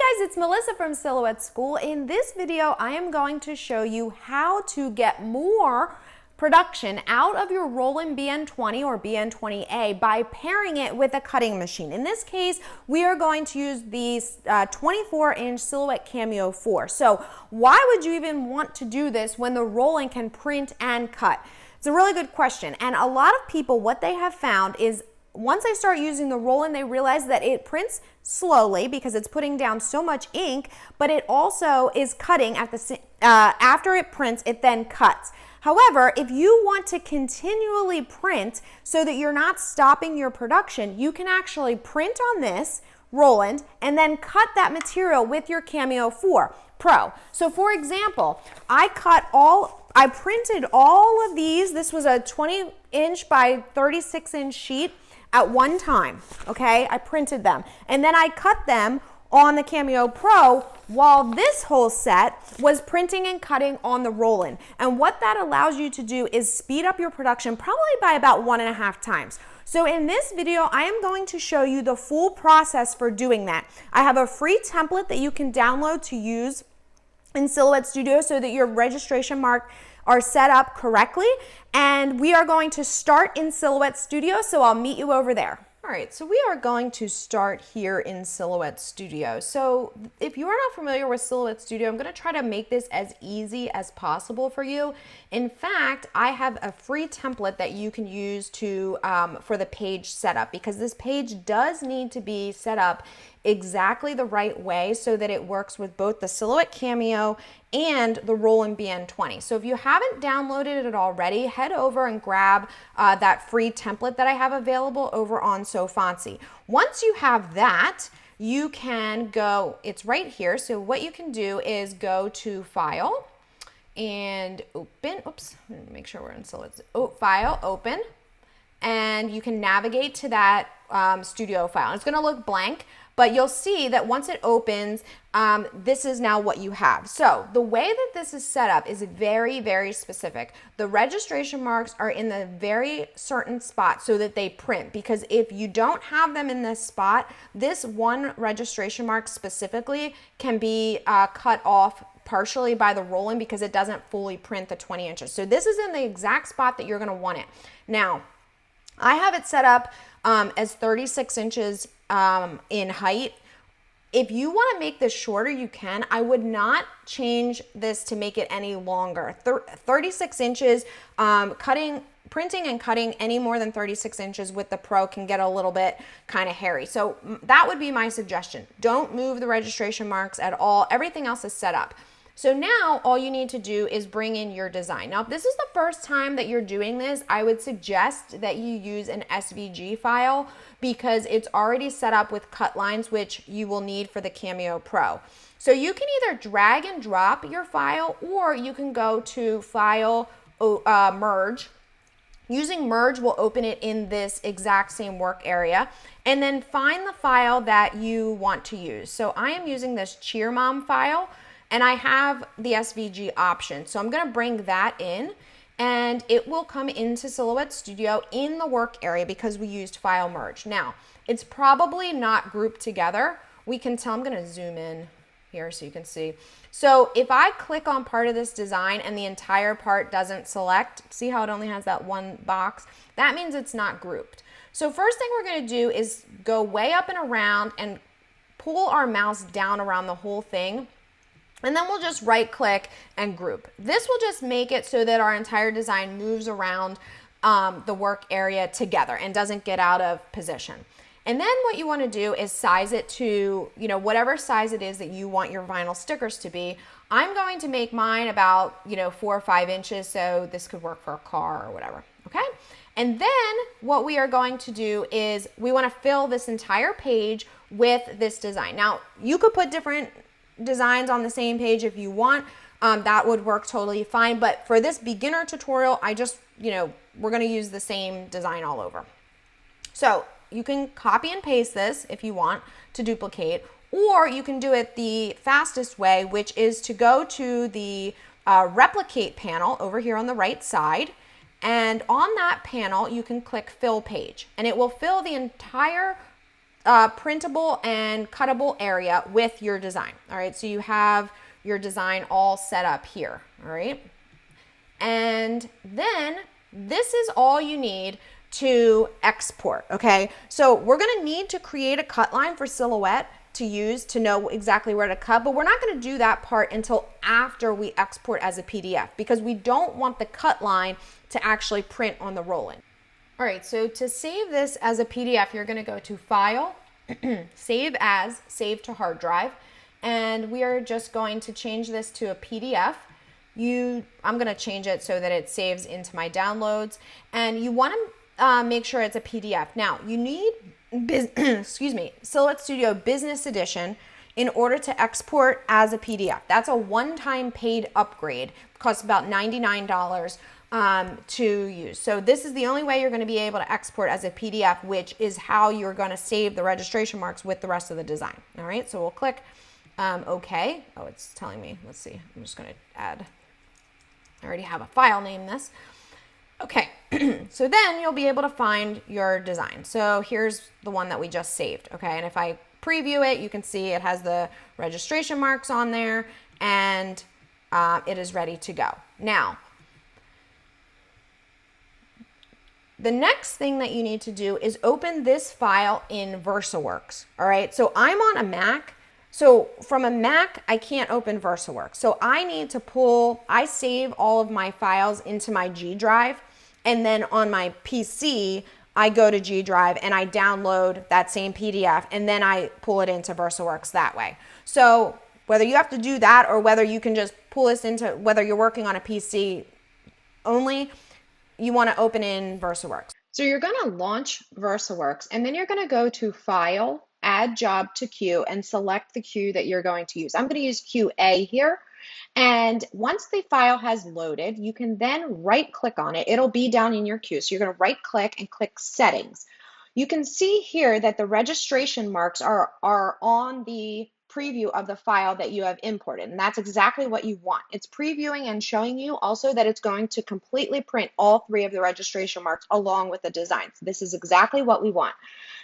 guys, it's Melissa from Silhouette School. In this video, I am going to show you how to get more production out of your Roland BN-20 or BN-20A by pairing it with a cutting machine. In this case, we are going to use the 24-inch Silhouette CAMEO 4. So why would you even want to do this when the Roland can print and cut? It's a really good question. And a lot of people, what they have found is once they start using the Roland, they realize that it prints slowly because it's putting down so much ink, but it also is cutting at the after it prints, it then cuts. However, if you want to continually print so that you're not stopping your production, you can actually print on this Roland and then cut that material with your CAMEO 4 Pro. So for example, I printed all of these. This was a 20-inch by 36-inch sheet at one time, okay? I printed them. And then I cut them on the CAMEO Pro while this whole set was printing and cutting on the Roland. And what that allows you to do is speed up your production probably by about 1.5 times. So in this video, I am going to show you the full process for doing that. I have a free template that you can download to use in Silhouette Studio so that your registration mark are set up correctly, and we are going to start in Silhouette Studio, so I'll meet you over there. All right, so we are going to start here in Silhouette Studio. So if you are not familiar with Silhouette Studio, I'm gonna try to make this as easy as possible for you. In fact, I have a free template that you can use to for the page setup, because this page does need to be set up exactly the right way so that it works with both the Silhouette CAMEO and the Roland BN-20. So if you haven't downloaded it already, head over and grab that free template that I have available over on SoFontsy. Once you have that, you can go, it's right here. So what you can do is go to File and Open. Oops, let me make sure we're in Silhouette. File, Open, and you can navigate to that studio file. It's gonna look blank, but you'll see that once it opens, this is now what you have. So the way that this is set up is very, very specific. The registration marks are in the very certain spot so that they print, because if you don't have them in this spot, this one registration mark specifically can be cut off partially by the Roland because it doesn't fully print the 20 inches. So this is in the exact spot that you're gonna want it. Now, I have it set up as 36 inches in height. If you want to make this shorter, you can. I would not change this to make it any longer. 36 inches, printing and cutting any more than 36 inches with the Pro can get a little bit kind of hairy. So that would be my suggestion. Don't move the registration marks at all. Everything else is set up. So now all you need to do is bring in your design. Now, if this is the first time that you're doing this, I would suggest that you use an SVG file because it's already set up with cut lines, which you will need for the CAMEO Pro. So you can either drag and drop your file, or you can go to File, Merge. Using Merge will open it in this exact same work area, and then find the file that you want to use. So I am using this Cheer Mom file, and I have the SVG option. So I'm gonna bring that in, and it will come into Silhouette Studio in the work area because we used File Merge. Now, it's probably not grouped together. We can tell, I'm gonna zoom in here so you can see. So if I click on part of this design and the entire part doesn't select, see how it only has that one box? That means it's not grouped. So first thing we're gonna do is go way up and around and pull our mouse down around the whole thing. And then we'll just right click and group. This will just make it so that our entire design moves around the work area together and doesn't get out of position. And then what you want to do is size it to, whatever size it is that you want your vinyl stickers to be. I'm going to make mine about, 4 or 5 inches, so this could work for a car or whatever, okay? And then what we are going to do is we want to fill this entire page with this design. Now, you could put different designs on the same page if you want. That would work totally fine. But for this beginner tutorial, I just, we're going to use the same design all over. So you can copy and paste this if you want to duplicate, or you can do it the fastest way, which is to go to the replicate panel over here on the right side. And on that panel, you can click fill page, and it will fill the entire printable and cuttable area with your design. All right, so you have your design all set up here. All right, and then this is all you need to export. Okay, so we're gonna need to create a cut line for Silhouette to use to know exactly where to cut, but we're not going to do that part until after we export as a PDF, because we don't want the cut line to actually print on the Roland. All right, so to save this as a PDF, you're going to go to File, Save As, Save to Hard Drive, and we are just going to change this to a PDF. I'm going to change it so that it saves into my downloads, and you want to make sure it's a PDF. Now, you need Silhouette Studio Business Edition in order to export as a PDF. That's a one-time paid upgrade. It costs about $99 to use. So this is the only way you're going to be able to export as a PDF, which is how you're going to save the registration marks with the rest of the design. All right, so we'll click OK. Oh, it's telling me. Let's see. I'm just going to add. I already have a file name this. Okay, so then you'll be able to find your design. So here's the one that we just saved, okay? And if I preview it, you can see it has the registration marks on there, and it is ready to go. Now, the next thing that you need to do is open this file in VersaWorks, all right? So I'm on a Mac. So from a Mac, I can't open VersaWorks. So I need to I save all of my files into my G drive, and then on my PC, I go to G drive and I download that same PDF, and then I pull it into VersaWorks that way. So whether you have to do that or whether you can just pull this into, whether you're working on a PC only, you want to open in VersaWorks. So you're going to launch VersaWorks, and then you're going to go to File, Add Job to Queue, and select the queue that you're going to use. I'm going to use queue A here. And once the file has loaded, you can then right click on it. It'll be down in your queue. So you're going to right click and click Settings. You can see here that the registration marks are on the preview of the file that you have imported, and that's exactly what you want. It's previewing and showing you also that it's going to completely print all 3 of the registration marks along with the design. So this is exactly what we want.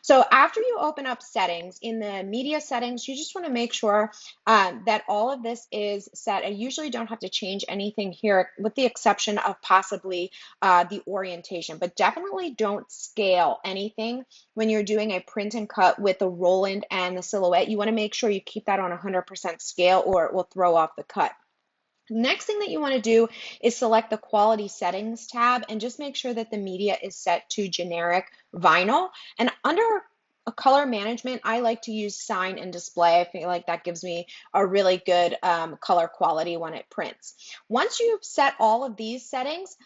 So after you open up settings, in the media settings, you just want to make sure that all of this is set. I usually don't have to change anything here with the exception of possibly the orientation, but definitely don't scale anything when you're doing a print and cut with the Roland and the Silhouette. You want to make sure you keep that on 100% scale or it will throw off the cut. Next thing that you want to do is select the quality settings tab and just make sure that the media is set to generic vinyl. And under a color management, I like to use sign and display. I feel like that gives me a really good color quality when it prints. Once you've set all of these settings,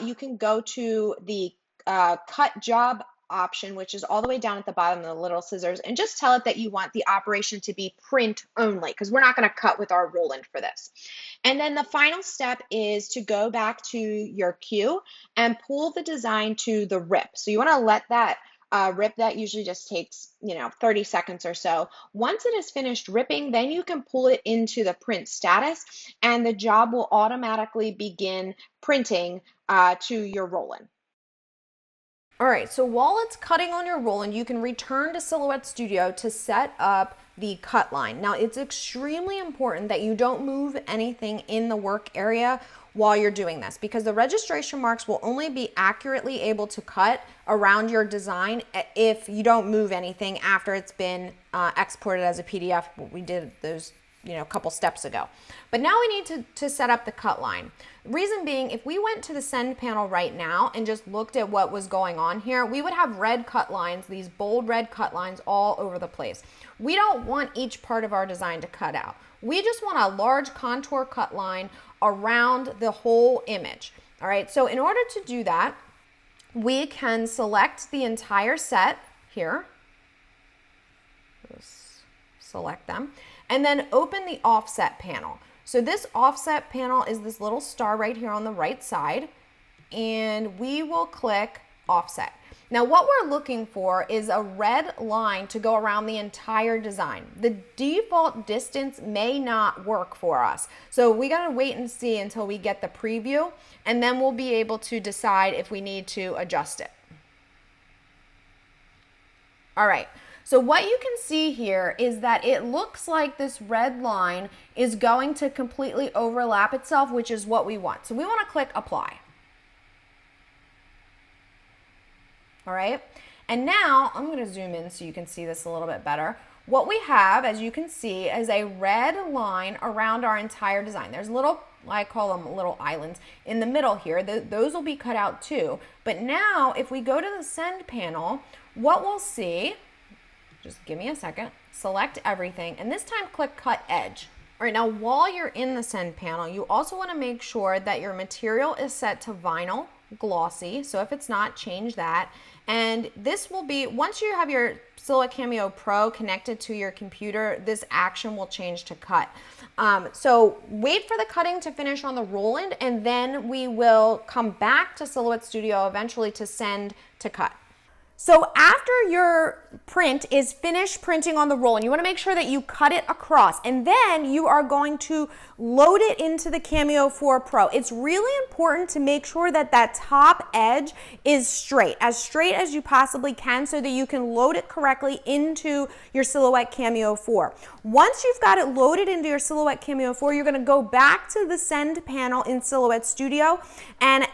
you can go to the cut job option, which is all the way down at the bottom of the little scissors, and just tell it that you want the operation to be print only, because we're not going to cut with our Roland for this. And then the final step is to go back to your queue and pull the design to the rip. So you want to let that rip. That usually just takes 30 seconds or so. Once it is finished ripping, then you can pull it into the print status, and the job will automatically begin printing to your Roland. All right, so while it's cutting on your Roland, you can return to Silhouette Studio to set up the cut line. Now, it's extremely important that you don't move anything in the work area while you're doing this, because the registration marks will only be accurately able to cut around your design if you don't move anything after it's been exported as a PDF. We did those a couple steps ago. But now we need to set up the cut line. Reason being, if we went to the send panel right now and just looked at what was going on here, we would have red cut lines, these bold red cut lines all over the place. We don't want each part of our design to cut out. We just want a large contour cut line around the whole image. All right, so in order to do that, we can select the entire set here. Just select them. And then open the offset panel. So this offset panel is this little star right here on the right side, and we will click offset. Now what we're looking for is a red line to go around the entire design. The default distance may not work for us. So we gotta wait and see until we get the preview, and then we'll be able to decide if we need to adjust it. All right. So what you can see here is that it looks like this red line is going to completely overlap itself, which is what we want. So we want to click apply. All right, and now I'm going to zoom in so you can see this a little bit better. What we have, as you can see, is a red line around our entire design. There's little, I call them little islands in the middle here. Those will be cut out too. But now if we go to the send panel, what we'll see, just give me a second, select everything, and this time click cut edge. All right, now while you're in the send panel, you also want to make sure that your material is set to vinyl glossy. So if it's not, change that. And this will be, once you have your Silhouette CAMEO Pro connected to your computer, this action will change to cut. So wait for the cutting to finish on the Roland, and then we will come back to Silhouette Studio eventually to send to cut. So after your print is finished printing on the Roland, you want to make sure that you cut it across, and then you are going to load it into the CAMEO 4 Pro. It's really important to make sure that that top edge is straight as you possibly can, so that you can load it correctly into your Silhouette CAMEO 4. Once you've got it loaded into your Silhouette CAMEO 4, you're going to go back to the send panel in Silhouette Studio, and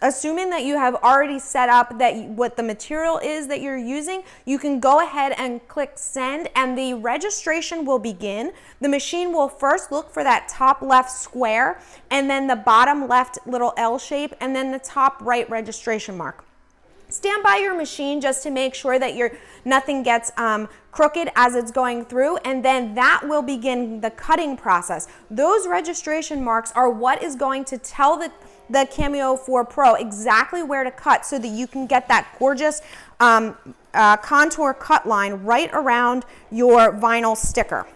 assuming that you have already set up that what the material is that you're using, you can go ahead and click send, and the registration will begin. The machine will first look for that top left square, and then the bottom left little L shape, and then the top right registration mark. Stand by your machine just to make sure that nothing gets crooked as it's going through, and then that will begin the cutting process. Those registration marks are what is going to tell the CAMEO 4 Pro exactly where to cut, so that you can get that gorgeous contour cut line right around your vinyl sticker.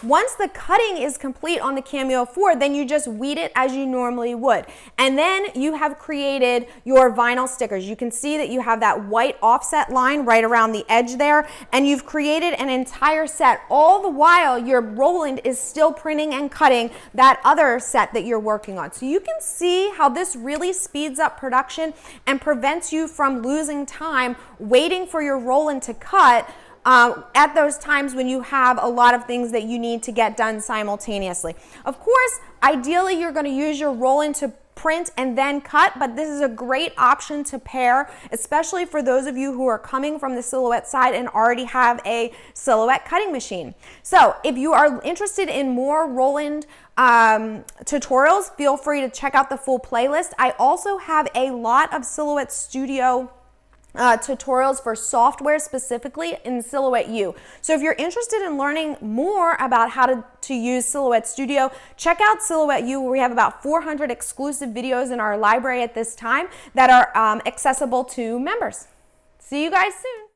Once the cutting is complete on the CAMEO 4, then you just weed it as you normally would. And then you have created your vinyl stickers. You can see that you have that white offset line right around the edge there, and you've created an entire set, all the while your Roland is still printing and cutting that other set that you're working on. So you can see how this really speeds up production and prevents you from losing time waiting for your Roland to cut at those times when you have a lot of things that you need to get done simultaneously. Of course, ideally you're going to use your Roland to print and then cut, but this is a great option to pair, especially for those of you who are coming from the Silhouette side and already have a Silhouette cutting machine. So if you are interested in more Roland tutorials, feel free to check out the full playlist. I also have a lot of Silhouette Studio tutorials for software, specifically in Silhouette U. So if you're interested in learning more about how to use Silhouette Studio, check out Silhouette U, where we have about 400 exclusive videos in our library at this time that are accessible to members. See you guys soon.